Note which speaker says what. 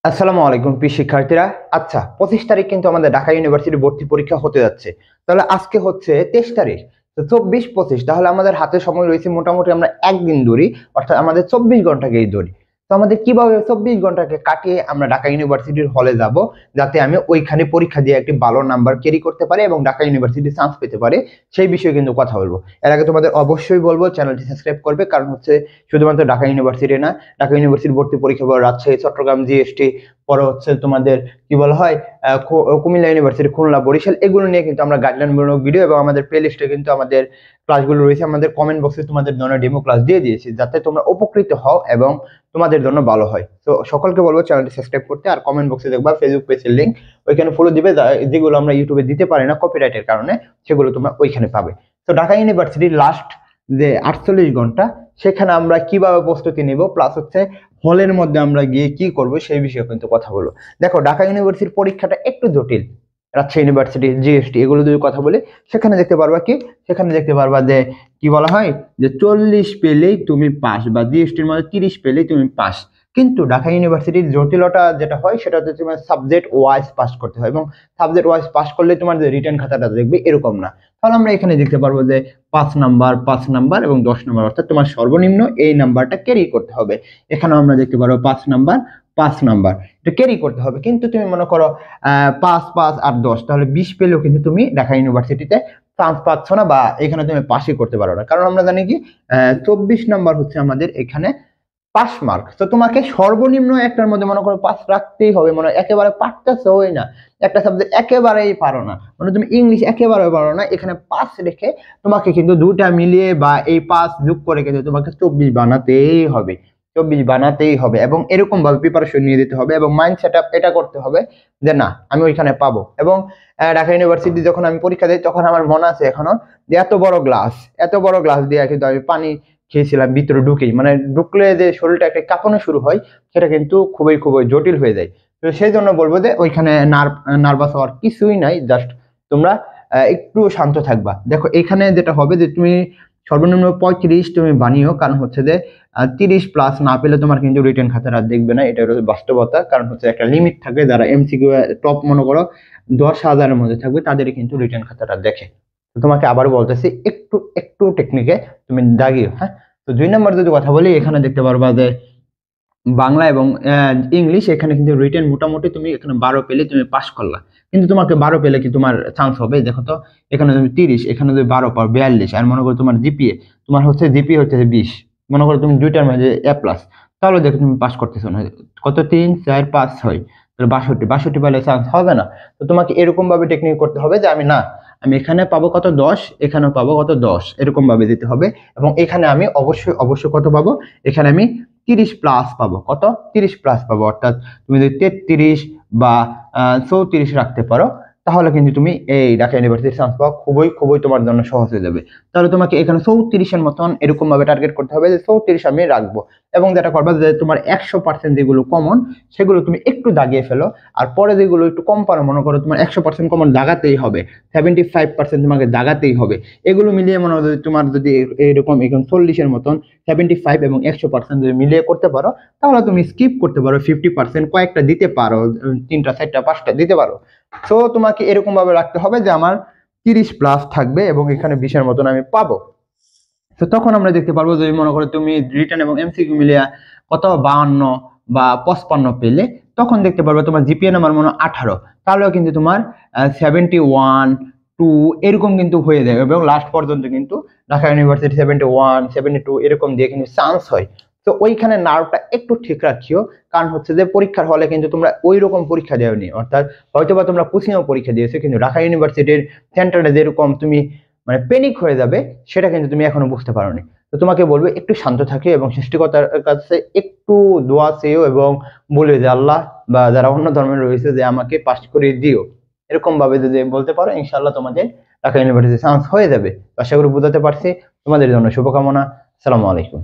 Speaker 1: আসসালামু আলাইকুম প্রিয় শিক্ষার্থীরা। আচ্ছা, 25 তারিখ কিন্তু আমাদের ঢাকা ইউনিভার্সিটি ভর্তি পরীক্ষা হতে যাচ্ছে। তাহলে আজকে হচ্ছে 23 তারিখ, তো 24-25, তাহলে আমাদের হাতে সময় রয়েছে মোটামুটি আমরা একদিন ধরি, অর্থাৎ আমাদের 24 ঘন্টাকেই ধরি। তো আমাদের কিভাবে 24 ঘন্টাকে কাটিয়ে আমরা ঢাকা ইউনিভার্সিটির হলে যাব, যাতে আমি ওইখানে পরীক্ষা দিয়ে একটি ভালো নাম্বার ক্যারি করতে পারি এবং ঢাকা ইউনিভার্সিটি চান্স পেতে পারি, সেই বিষয়ে কিন্তু কথা বলবো। এর আগে তোমাদের অবশ্যই বলবো চ্যানেলটি সাবস্ক্রাইব করবে, কারণ হচ্ছে শুধুমাত্র ঢাকা ইউনিভার্সিটি না, ঢাকা ইউনিভার্সিটি ভর্তি পরীক্ষা পর রাজশাহী, চট্টগ্রাম, জিএসটি, পরে হচ্ছে তোমাদের কি বলা হয় কুমিল্লা ইউনিভার্সিটি, খুলনা, বরিশাল, এগুলো নিয়ে কিন্তু আমরা গাইডলাইনমূলক ভিডিও এবং আমাদের প্লে লিস্টে কিন্তু আমাদের ক্লাসগুলো রয়েছে। আমাদের কমেন্ট বক্সে তোমাদের জন্য ডেমো ক্লাস দিয়ে দিয়েছি, যাতে তোমরা উপকৃত হও এবং তোমাদের জন্য ভালো হয়। তো সকলকে বলবো চ্যানেলটি সাবস্ক্রাইব করতে, আর কমেন্ট বক্সে দেখবা ফেসবুক পেজের লিঙ্ক, ওইখানে ফলো দিবে, যেগুলো আমরা ইউটিউবে দিতে পারি না কপিরাইটের কারণে, সেগুলো তোমরা ওইখানে পাবে। তো ঢাকা ইউনিভার্সিটির লাস্ট যে 48 ঘন্টা, সেখানে আমরা কিভাবে প্রস্তুতি নিব, প্লাস হচ্ছে হলের মধ্যে আমরা গিয়ে কি করব, সেই বিষয়ে কিন্তু কথা বলবো। দেখো, ঢাকা ইউনিভার্সিটির পরীক্ষাটা একটু জটিল। রাজশাহী ইউনিভার্সিটি, জিএসটি, এগুলো যদি কথা বলি, সেখানে দেখতে পারবা সেখানে দেখতে পারবা যে কি বলা হয় যে 40 পেলেই তুমি পাস, বা জিএসটির মধ্যে 30 পেলেই তুমি পাস। কিন্তু ঢাকা ইউনিভার্সিটির জটিলতা যেটা হয়, সেটা হচ্ছে তোমার সাবজেক্ট ওয়াইজ পাস করতে হয়, এবং সাবজেক্ট ওয়াইজ পাস করলে তোমার যে রিটার্ন খাতাটা দেখবে এরকম না। তাহলে আমরা এখানে দেখতে পারবো যে 5 নাম্বার, 5 নাম্বার এবং 10 নাম্বার, অর্থাৎ তোমার সর্বনিম্ন এই নাম্বারটা ক্যারি করতে হবে। এখানে আমরা দেখতে পারবো 5 নাম্বার, 5 নাম্বার, এটা ক্যারি করতে হবে। কিন্তু তুমি মনে করো 5 5 আর 10, তাহলে 20 পেলেও কিন্তু তুমি ঢাকা ইউনিভার্সিটিতে চান্স পাচ্ছ না, বা এখানে তুমি পাসই করতে পারো না। কারণ আমরা জানি কি 24 নাম্বার হচ্ছে আমাদের এখানে পাস মার্ক। তো তোমাকে সর্বনিম্ন একটার মধ্যে মনে করো পাস রাখতেই হবে, মনে একেবারে পারতেছো হয় না, একটা সাবজেক্ট একেবারেই পারো না, মানে তুমি ইংলিশ একেবারে পারো না, এখানে পাস রেখে তোমাকে কিন্তু দুটা মিলিয়ে বা এই পাস যোগ করে কিন্তু তোমাকে 24 বানাতেই হবে, 24 বানাতেই হবে। এবং এরকম ভাবে প্রিপারেশন নিয়ে দিতে হবে, এবং মাইন্ড সেট আপ এটা করতে হবে যে না, আমি ওইখানে পাবো। এবং ঢাকা ইউনিভার্সিটি যখন আমি পরীক্ষা দিই, তখন আমার মনে আছে এখনো যে এত বড় গ্লাস দিয়ে কিন্তু আমি পানি খেয়েছিলাম ভিতরে ঢুকেই, মানে ঢুকলে যে শরীরটা একটা কাঁপানো শুরু হয়, সেটা কিন্তু খুবই খুবই জটিল হয়ে যায়। তো সেই জন্য বলবো যে ওইখানে নার্ভাস হওয়ার কিছুই নাই, জাস্ট তোমরা একটু শান্ত থাকবা। দেখো এখানে যেটা হবে যে তুমি সর্বনিম্ন 35 তুমি বানিও, কারণ হচ্ছে যে 30 প্লাস না পেলে তোমার কিন্তু রিটার্ন খাতাটা দেখবে না, এটা হচ্ছে বাস্তবতা। কারণ হচ্ছে একটা লিমিট থাকে, যারা এমসিকিউ টপ মনে করো 10,000-এর মধ্যে থাকবে, তাদের কিন্তু রিটার্ন খাতাটা দেখে। তো তোমাকে আবারও বলতেছি, একটু একটু টেকনিকে তুমি দাগিও, হ্যাঁ। তো 2 নম্বর যদি কথা বলি, এখানে দেখতে পারবা যে বাংলা এবং ইংলিশ, এখানে কিন্তু রিটেন মোটামুটি তুমি এখানে 12 পেলে তুমি পাস করলা। কিন্তু তোমাকে 12 পেলে কি তোমার চান্স হবে? দেখো তো, এখানে তুমি 30, এখানে যদি 12 পাও 42, আর মনে করো তোমার জিপিএ, তোমার হচ্ছে জিপিএ হচ্ছে 20, মনে করো তুমি দুইটার মধ্যে এ প্লাস, তাহলে দেখো তুমি পাস করতেছো না। কত? 3 4 5 6, তাহলে 62 পেলে চান্স হবে না। তো তোমাকে এরকম ভাবে টেকনিক করতে হবে যে আমি এখানে পাবো কত 10, এখানেও পাবো কত 10, এরকম ভাবে দিতে হবে। এবং এখানে আমি অবশ্যই অবশ্যই কত পাবো, এখানে আমি 30 প্লাস পাবো। কত? 30 প্লাস পাবো। অর্থাৎ তুমি যদি 33 বা 34 রাখতে পারো, তাহলে কিন্তু তুমি এই ঢাকা ইউনিভার্সিটি চান্স পাওয়া খুবই খুবই তোমার জন্য সহজ হয়ে যাবে। তাহলে তোমাকে এখানে 34-এর মতন এরকম ভাবে টার্গেট করতে হবে যে 34 আমি রাখবো। এবং যেটা করবা যে তোমার 100% যেগুলো কমন, সেগুলো তুমি একটু দাগিয়ে ফেলো। আর পরে যেগুলো একটু কম পারো, মনে করো তোমার 100% কমন দাগাতেই হবে, 75% তোমাকে দাগাতেই হবে, এগুলো মিলিয়ে মনে হয় তোমার যদি এরকম 40-এর মতন 75 এবং 100% যদি মিলিয়ে করতে পারো, তাহলে তুমি স্কিপ করতে পারো, 50% কয়েকটা দিতে পারো, 3টা 4টা 5টা দিতে পারো। তো তোমাকে এরকম ভাবে রাখতে হবে যে আমার 30 প্লাস থাকবে এবং এখানে 20-এর মতন আমি পাবো। তো তখন আমরা দেখতে পারবো যে মনে করো তুমি রিটার্ন এবং এমসিকিউ মিলিয়ে কত 52 বা 55 পেলে, তখন দেখতে পারবে তোমার জিপিএ নাম্বার মনে 18, তাহলেও কিন্তু তোমার 71 2 এরকম কিন্তু হয়ে যাবে। এবং লাস্ট পর্যন্ত কিন্তু ঢাকা ইউনিভার্সিটি 71 72 এরকম দিয়ে কিন্তু চান্স হয়। তো ওইখানে নার্ভটা একটু ঠিক রাখিও, কারণ হচ্ছে যে পরীক্ষার হলে কিন্তু তোমরা ওই রকম পরীক্ষা দেওনি, অর্থাৎ হয়তোবা তোমরা কোচিংও পরীক্ষা দিয়েছো, কিন্তু ঢাকা ইউনিভার্সিটির সেন্টারে যেরকম তুমি মানে প্যানিক হয়ে যাবে, সেটা কিন্তু তুমি এখনো বুঝতে পারোনি। তো তোমাকে বলবো একটু শান্ত থাকে এবং সৃষ্টিকর্তার কাছে একটু দোয়া চেয়েও, এবং বলে যে আল্লাহ বা যারা অন্য ধর্মের রয়েছে যে আমাকে পাস করে দিও, এরকম ভাবে যদি বলতে পারো, ইনশাআল্লাহ তোমাদের ঢাকা ইউনিভার্সিটি চান্স হয়ে যাবে। আশা করি বুঝাতে পারছি। তোমাদের জন্য শুভকামনা। আসসালামু আলাইকুম।